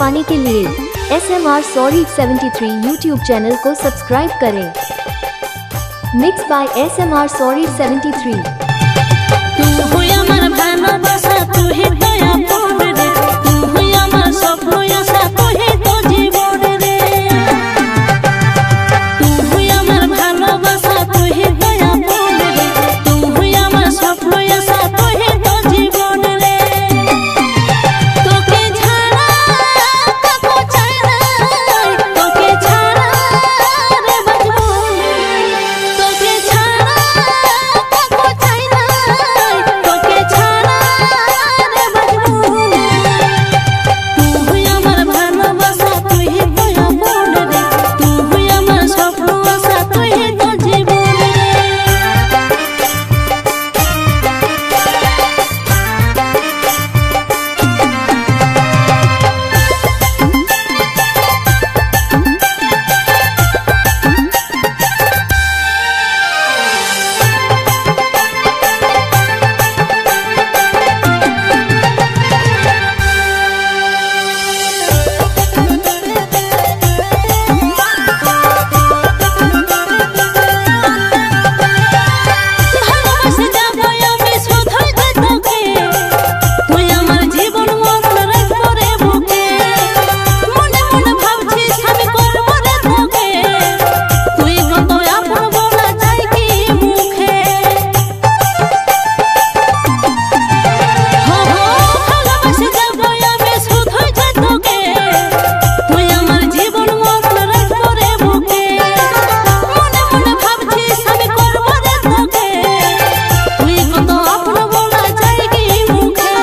पाने के लिए SMR Sorry 73 यूट्यूब चैनल को सब्सक्राइब करें। Mix by SMR Sorry 73। तू हुई আমার ভালোবাসা তুই দয়া পড়ে রে, तू हुई আমার স্বপ্ন আশা তুই তো জীবন রে, तू हुई আমার ভালোবাসা তুই দয়া পড়ে রে, तू हुई আমার স্বপ্ন আশা তুই তো জীবন রে। তোকে ছাড়া কাকো চাই না, তোকে ছাড়া রে বাঁচবো, তোকে ছাড়া কাকো চাই না, তোকে ছাড়া রে বাঁচবো। तू हुई আমার ভালোবাসা তুই দয়া পড়ে রে, तू हुई আমার স্বপ্ন আশা তুই তো জীবন রে। ভালোবাসে যাবো আমি শুধুই যে তোকে, তুই আমার জীবন মরণ রাখবো রে বুকে, মনে মনে ভাবছিস আমি করবো রে তোকে, তুই কত আপন বলা যায় কি মুখে। ভালোবাসে যাবো আমি শুধুই যে তোকে, তুই আমার জীবন মরণ রাখবো রে বুকে, মনে মনে ভাবছিস আমি করবো রে তোকে, তুই কত আপন বলা যায় কি মুখে।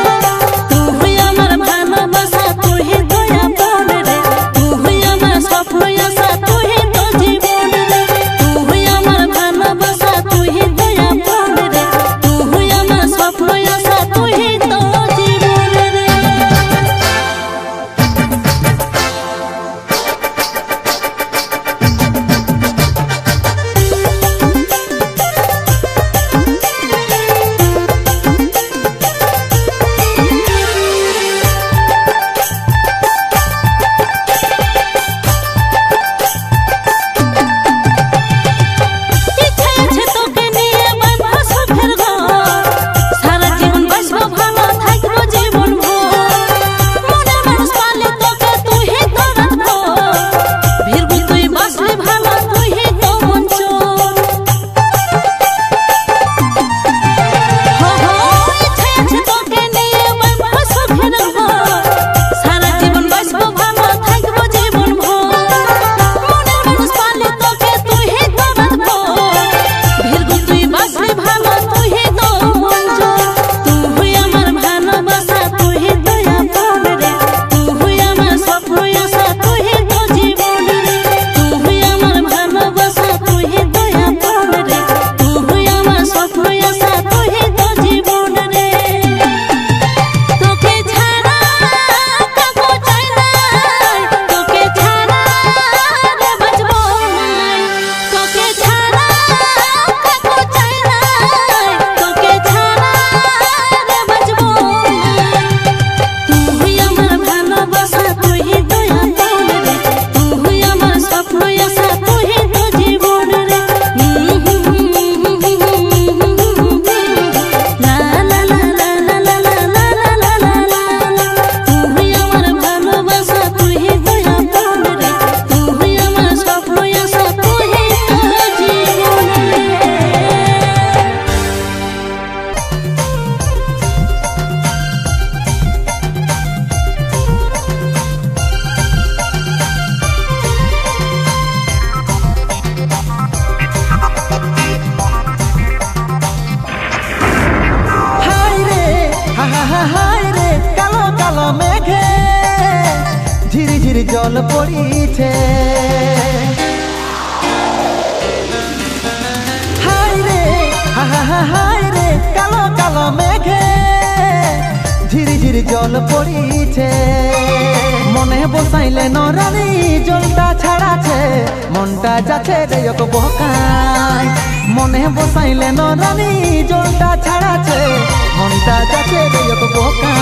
তুই हुई আমার ভালোবাসা তুই দয়া পড়ে রে, তুই हुई আমার স্বপ্ন আশা তুই তো জীবন রে, তুই हुई আমার ভালোবাসা তুই দয়া পড়ে রে, তুই हुई আমার স্বপ্ন আশা তুই তো জীবন রে। ইচ্ছে আছে তোকে নিয়ে বাঁধবো সুখের ঘর, সারা জীবন বাঁচবো ভালো থাকবো জীবন ভর, মনের মানুষ পালে তোকে তুই তো রাখবো, ভিড়বো তুই বাঁচলে ভালো তুই তো মন চোর। ইচ্ছে আছে তোকে নিয়ে বাঁধবো সুখের ঘর, সারা জীবন বাঁচবো ভালো থাকবো জীবন ভর, মনের মানুষ পালে তোকে তুই তো রাখবো, ভিড়বো তুই বাঁচলে ভালো তুই তো মন চোর। তুই हुई আমার ভালোবাসা তুই দয়া পড়ে রে, তুই हुई আমার স্বপ্ন আশা তুই তো জীবন রে, তুই हुई আমার ভালোবাসা তুই দয়া পড়ে রে, তুই हुई আমার স্বপ্ন আশা তুই তো জীবন রে। তোকে ছাড়া কাকো চাই না, তোকে ছাড়া রে বাঁচবো নাই, তোকে ছাড়া কাকো চাই না, তোকে ছাড়া রে বাঁচবো নাই। তুই हुई আমার ভালোবাসা তুই দয়া পড়ে রে, তুই हुई আমার স্বপ্ন আশা তুই তো জীবন রে। লা লা লা লা লা লা লা লা লা লা লা লা। তুই हुई আমার ভালোবাসা তুই দয়া পড়ে রে, তুই हुई আমার স্বপ্ন আশা তুই তো জীবন রে। হায় রে হা হা হা হায় রে, কালো কালো মেঘে ঝিরি ঝিরি জল পড়িছে। হায় রে হা হা হা হায় রে, কালো কালো মেঘে ঝিরি ঝিরি জল পড়িছে। মনে বসাইলে নরানি জলটা ছাড়াছে, মনটা যাচ্ছে রে বকায়। মনে বসাইলে নরানি জলটা ছাড়াছে, মনটা যাচ্ছে রে বকায়।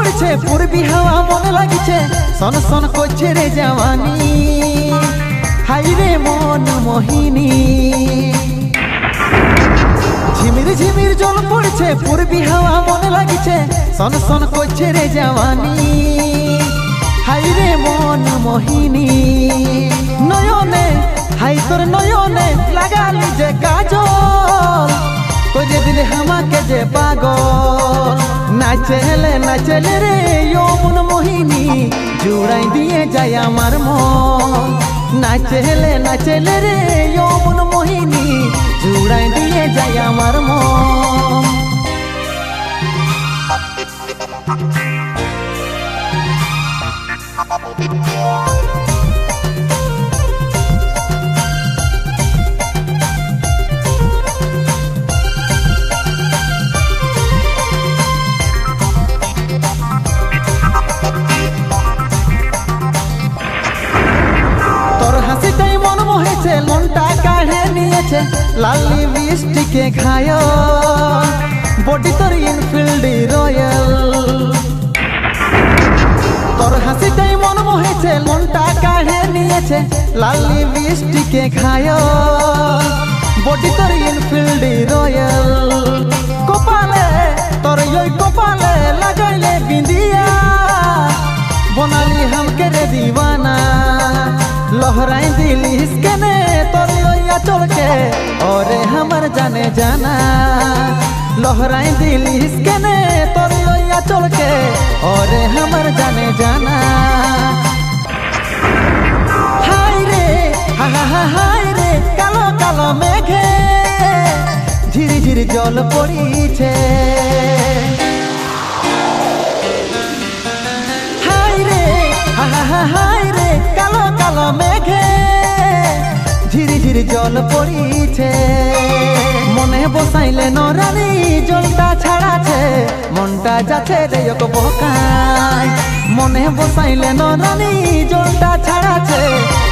পড়ছে পূর্বী হাওয়া মনে লাগিছে সন সন করছে রে জওয়ানি হাই রে মন মোহিনী ঝিমির ঝিমির জল পড়ছে পূর্বী হাওয়া মনে লাগিছে সন সন করছে রে জওয়ানি হাই রে মন মোহিনী নয়নে হাই তোর নয়নে লাগালি যে কাজল করে দিলে আমাকে যে পাগল নাচলে রে ও মন মোহিনী জুড়াই দিয়ে যায় আমার মন নাচলে রে ও মন মোহিনী জুড়াই দিয়ে যায় আমার মন মনটা কাঢ়ে নিয়েছে লাল লিপস্টিকে ঘায় বডি তোর ইনফিল্ড রয়্যাল তোর হাসিটাই মন মোহেছে মনটা কাঢ়ে নিয়েছে লাল লিপস্টিকে ঘায় বডি তোর ইনফিল্ড রয়্যাল কপালে তোর ওই কপালে লাগাইলে বিন্দিয়া বনালি हमके रे दीवाना लहराई दिल हिसकने तोरे ओया चल के और हमर जाने जाना लहराई दिल हिसकने तोरे ओया चल के और हमर जाने जाना हाय रे हा हा हा हाय रे कालो कालो मेघे झिरी झिरी जल पड़ीछे হাই রে কালো কালো মেঘে ঝিরি ঝিরি জল পড়িছে মনে বসাইলে নরানি জলটা ছাড়াছে মনটা যাচ্ছে রে এক বকাই মনে বসাইলে নরানি জলটা ছাড়াছে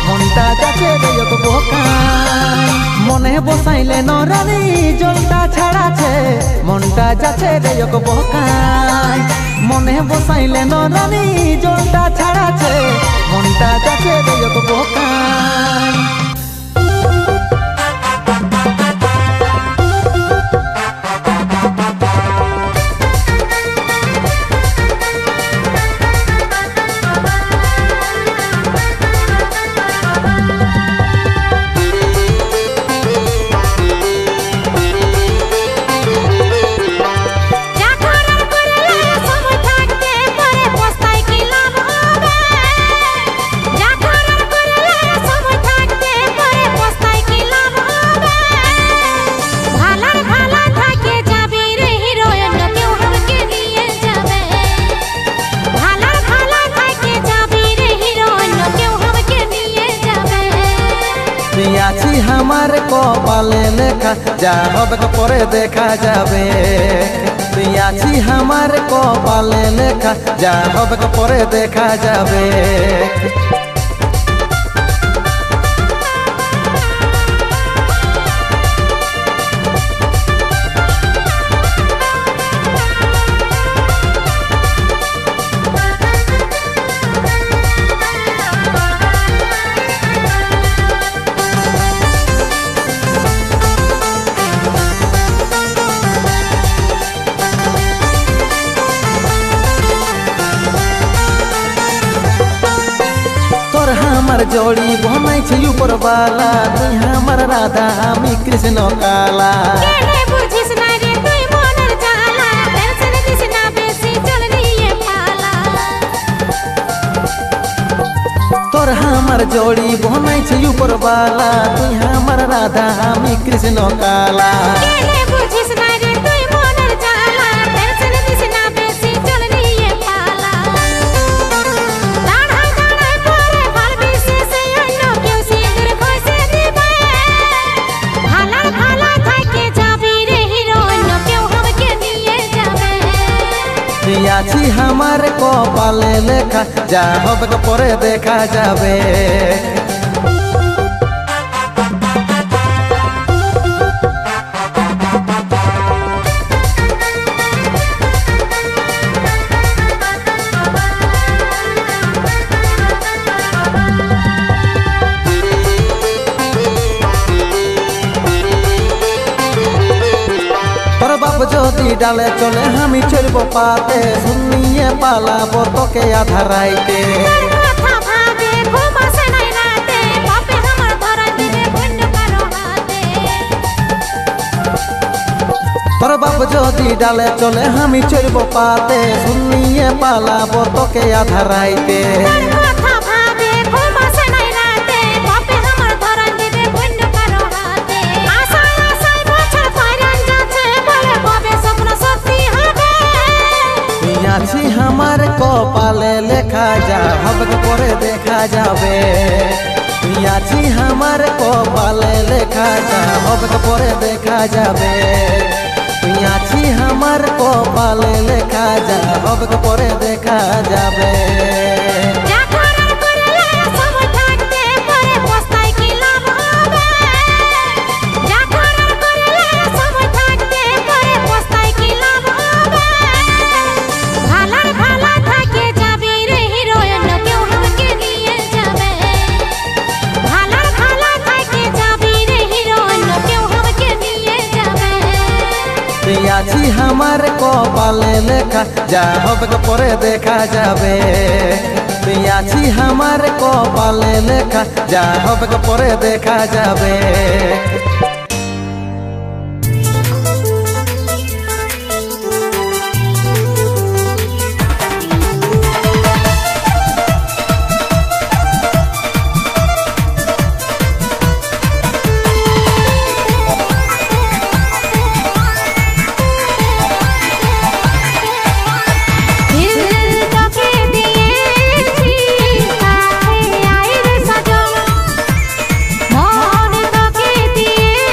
মনটা যাচ্ছে রে এক বকাই মনে বসাইলে নরানি জলটা ছাড়াছে মনটা যাচ্ছে রে এক বকাই মনে বসাইলে নরানি জলটা ছাড়াছে মনটা যাচ্ছে রে এক বকাই আছি আমার কপালে লেখা যা হবে পরে দেখা যাবে তুই আছি আমার কপালে লেখা যা হবে পরে দেখা যাবে हमार जोड़ी बनाई छे ऊपर वाला तुई हमार राधा हमी कृष्ण काला केने बुझिस ना रे तुई मोनर जाला टेंशन दिस ना बेसी चल रिए पाला तोर हमार जोड़ी बनाई छे ऊपर वाला तुई हमार राधा हमी कृष्ण काला केने बुझिस ना रे तुई मोनर जाला टेंशन दिस ना बेसी चल रिए पाला दाढ़ा दाढ़ा परे भाल विशेष अन्य केउ सिंदूर खोसे दिबे भाला भाला थाके जाबी रे हिरो अन्य केउ हमके निये जाबे তুই আছি আমার কপালে লেখা যা হবে পরে দেখা যাবে যদি ডালে চলে আমি চলবো পাতে শুনিয়ে পালাবো তোকে আধা রাইতে কথা ভাবে ঘুম আসে নাই রাতে বাপে আমার ধরা দিবে অন্য কারো হাতে তোর বাপ যদি ডালে চলে আমি চলবো পাতে শুনিয়ে পালাবো তোকে আধা রাইতে কথা ভাবে ঘুম আসে নাই রাতে বাপে আমার ধরা দিবে অন্য কারো হাতে আশায় আশায় বছর পারান যাচ্ছে বলে কবে স্বপ্ন সত্যি হবে তুই আছি আমার কপালে লেখা যা হবে পরে দেখা যাবে তুই আছি আমার কপালে লেখা যা হবে পরে দেখা যাবে তুই আছি আমার কপালে লেখা যা হবে পরে দেখা যাবে যা করার করলে সময় থাকতে পরে পস্তায় কি লাভ হবে যা করার করলে সময় থাকতে পরে পস্তায় কি লাভ হবে ভালার ভালা থাকে যাবি রে হিরোইন কেউ আমাকে নিয়ে যাবে ভালার ভালা থাকে যাবি রে হিরোইন কেউ আমাকে নিয়ে যাবে তুই আছি আমার কপালে লেখা যা হবে পরে দেখা যাবে তুই আছি আমার কপালে লেখা যা হবে পরে দেখা যাবে दिल তোকে দিয়েছি কাছে আই রে সাজন মন তোকে দিয়েছি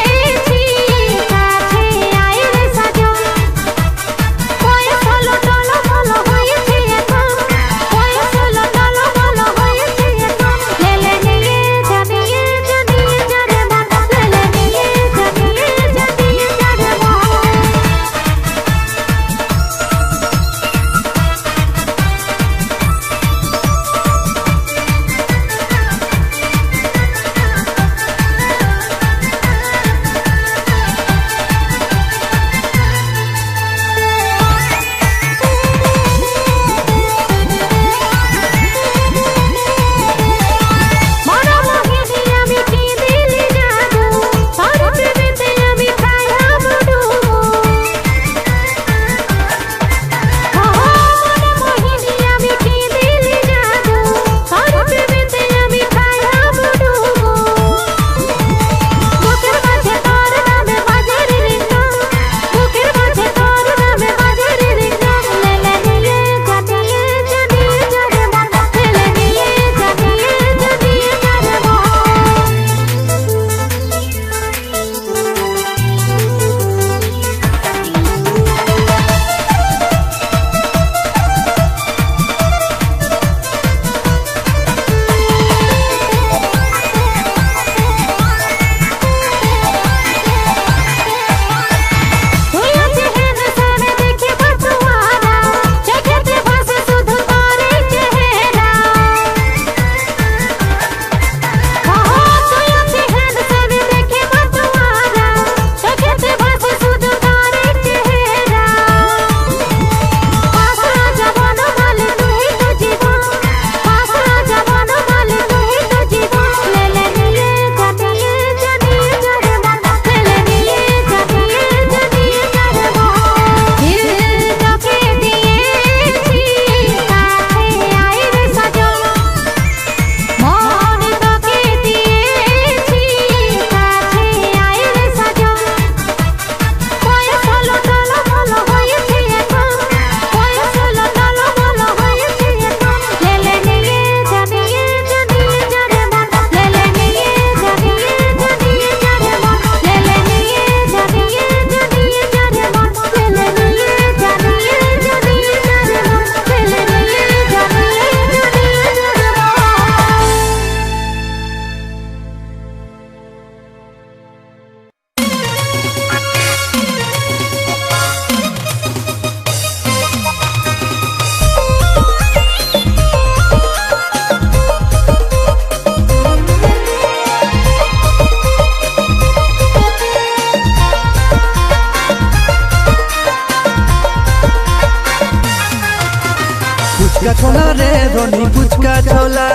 ফুচকা ছোলা রে ধনী ফুচকা ছোলা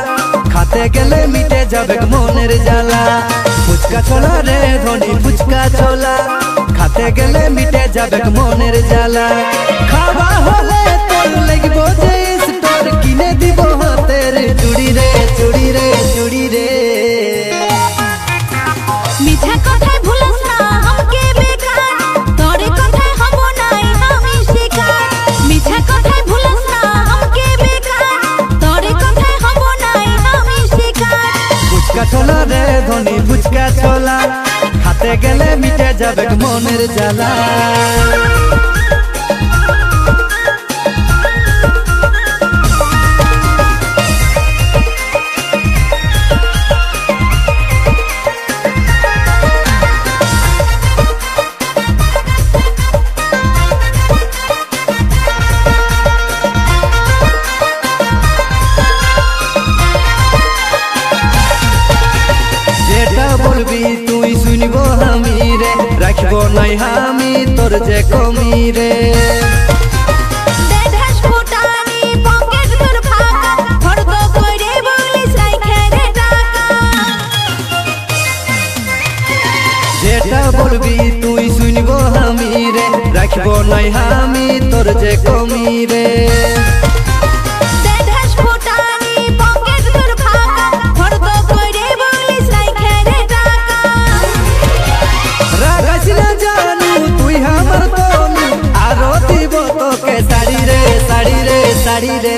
খাতে গেলে মিটে যাবে মনের জ্বালা ফুচকা ছোলা রে ধনী ফুচকা ছোলা খাতে গেলে মিটে যাবে মনের জ্বালা খাওয়া হলে তোর লাগব যে স্টোর কিনে দিব হাতের চুড়ি রে চুড়ি রে চুড়ি রে মিঠা কথায় ভুলাস না আমাকে বেকার তোরে কথায় হব নাই আমি শিকার মিঠা কথায় ভুলাস না আমাকে বেকার তোরে কথায় হব নাই আমি শিকার ফুচকা ছোলা রে ধনী ফুচকা ছোলা খাতে গেলে মিটে যাবে মনের জ্বালা বলবি তুই শুনবো আমি রে রাখবো নাই আমি তোর যে কমি রে দেঢাস ফুটানি পকেট তোর ফাঁকা ফর্দ কইরে বলিস রাইখে রে টাকা যেটা বলবি তুই শুনবো আমি রে রাখবো নাই আমি তোর যে কমি রে দেঢাস ফুটানি পকেট তোর ফাঁকা ফর্দ কইরে বলিস রাইখে রে টাকা রাগাস না জানু তুই আমার তনু আরো দিব তোকে শাড়ি রে শাড়ি রে শাড়ি রে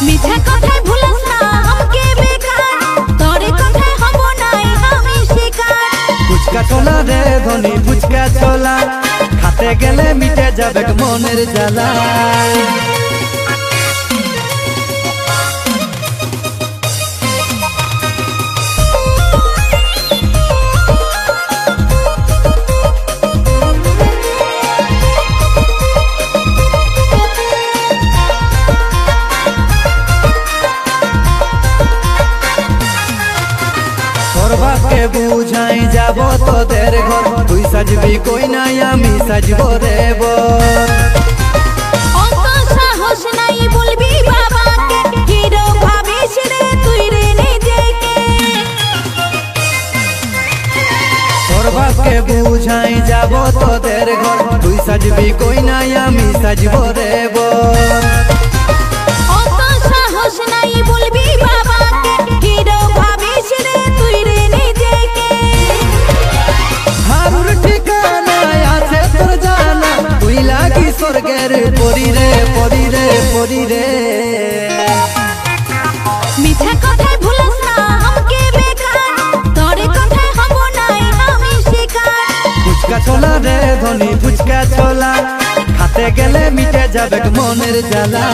মিঠা কথায় ভুলাস না আমাকে বেকার তোরে কথায় হব নাই আমি শিকার ফুচকা ছোলা রে ধনী ফুচকা ছোলা খাতে গেলে মিটে যাবে মনের জ্বালা বাপকে বুঝাই যাব তোদের ঘর তুই সাজবি কই নাই আমি সাজবো রে অত সাহস নাই বলবি বাবাকে হিরো ভাবিস রে তুই রে নিজেকে তোর বাপকে বুঝাই যাব তোদের ঘর তুই সাজবি কই নাই আমি সাজবো রে অত সাহস নাই বলবি বাবাকে হিরো ভাবিস রে তুই রে নিজেকে হারুর ঠিকানা আছে তোর জানা তুই লাগি স্বর্গের পরি রে পরি রে পরি রে মিঠা কথায় ভুলাস না আমাকে বেকার তোরে কথায় হব নাই আমি শিকার ফুচকা ছোলা রে ধনী ফুচকা ছোলা খাতে গেলে মিটে যাবে মনের জ্বালা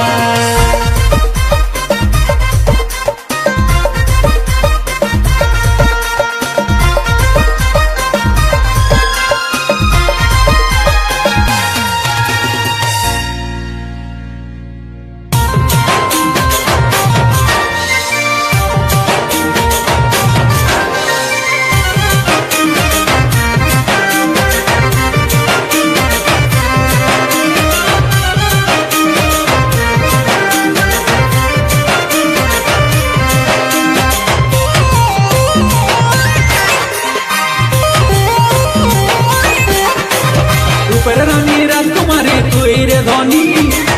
রাজকুমারী তুই রে ধনী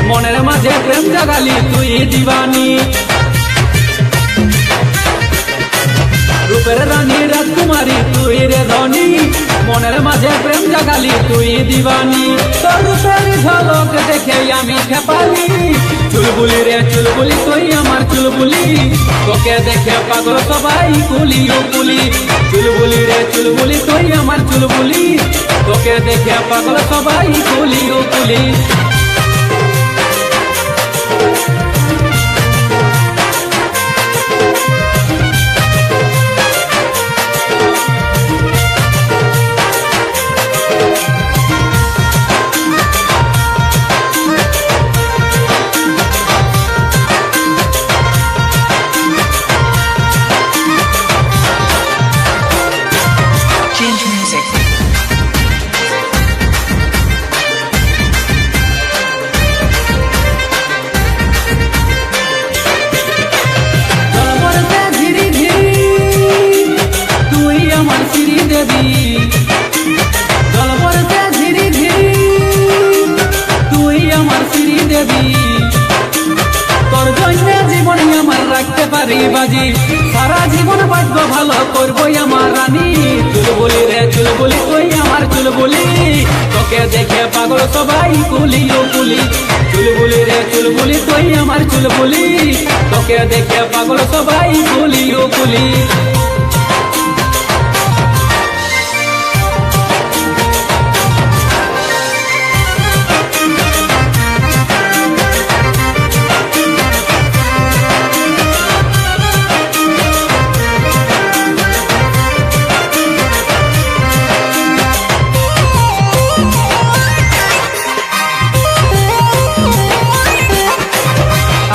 মনের মাঝে প্রেম জাগালি তুই দিবানী রূপের রানী রাজকুমারী তুই রে ধনী মনের মাঝে প্রেম জাগালি তুই দিবানী তোর রূপের ঝলক দেখে আমি খেপালি চুলবুলি রে চুলবুলি তুই আমার চুলবুলি তোকে দেখে পাগল সবাই কুলি ও কুলি চুলবুলি রে চুলবুলি তুই আমার চুলবুলি তোকে দেখে পাগল সবাই কুলি ও কুলি চুলবুলি তোকে দেখে পাগল সবাই কুলি ও কুলি চুলবুলি রে চুলবুলি তুই আমার চুলবুলি তোকে দেখে পাগল সবাই কুলি ও কুলি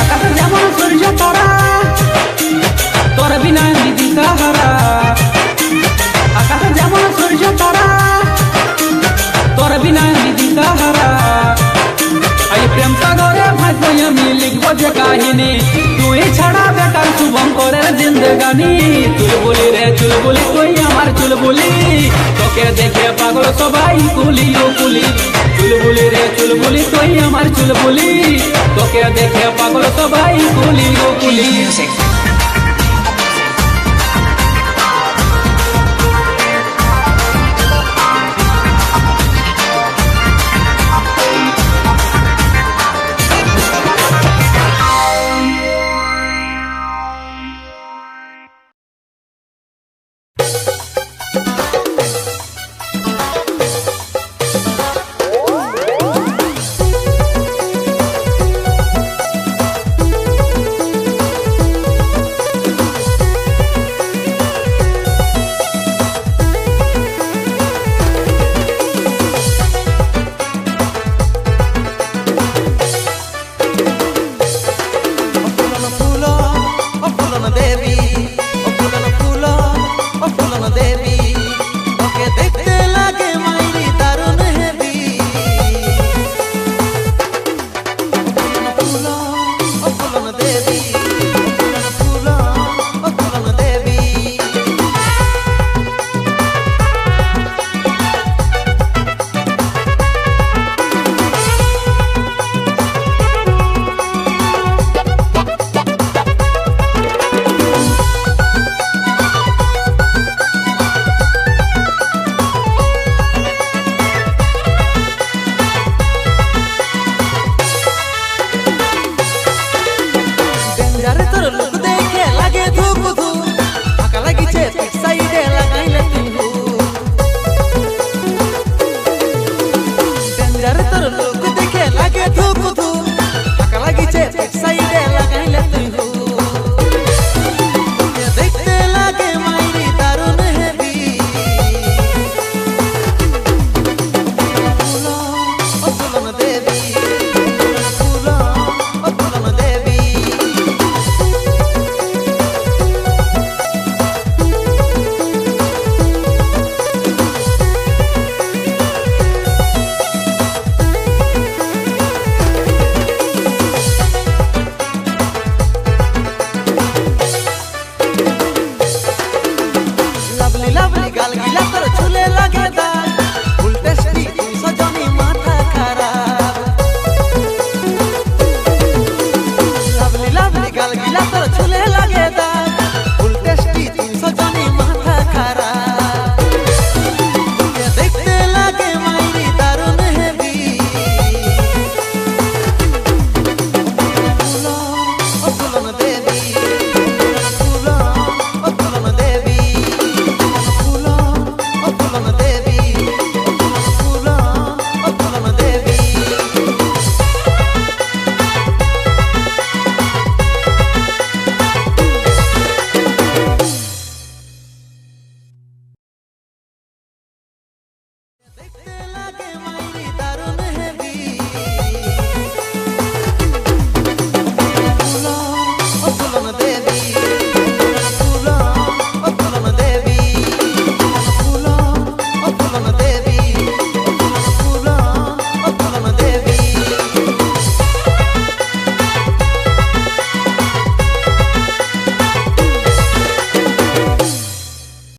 আকাশে যেমন সূর্য তারা তোর বিনা দিদি সাহারা আকাশে যেমন সূর্য তারা তোর বিনা দিদি সাহারা এই প্রেম সাগরে ভাসবই আমি লিখবো যে কাহিনী তুই ছাড়া বেকার শুভঙ্করের জিন্দগানি চুলবুলি রে চুলবুলি তুই আমার চুলবুলি তোকে দেখে পাগল সবাই কুলি ও কুলি চুলবুলি রে চুলবুলি তুই আমার চুলবুলি তোকে দেখে পাগল সবাই কুলি ও কুলি Music.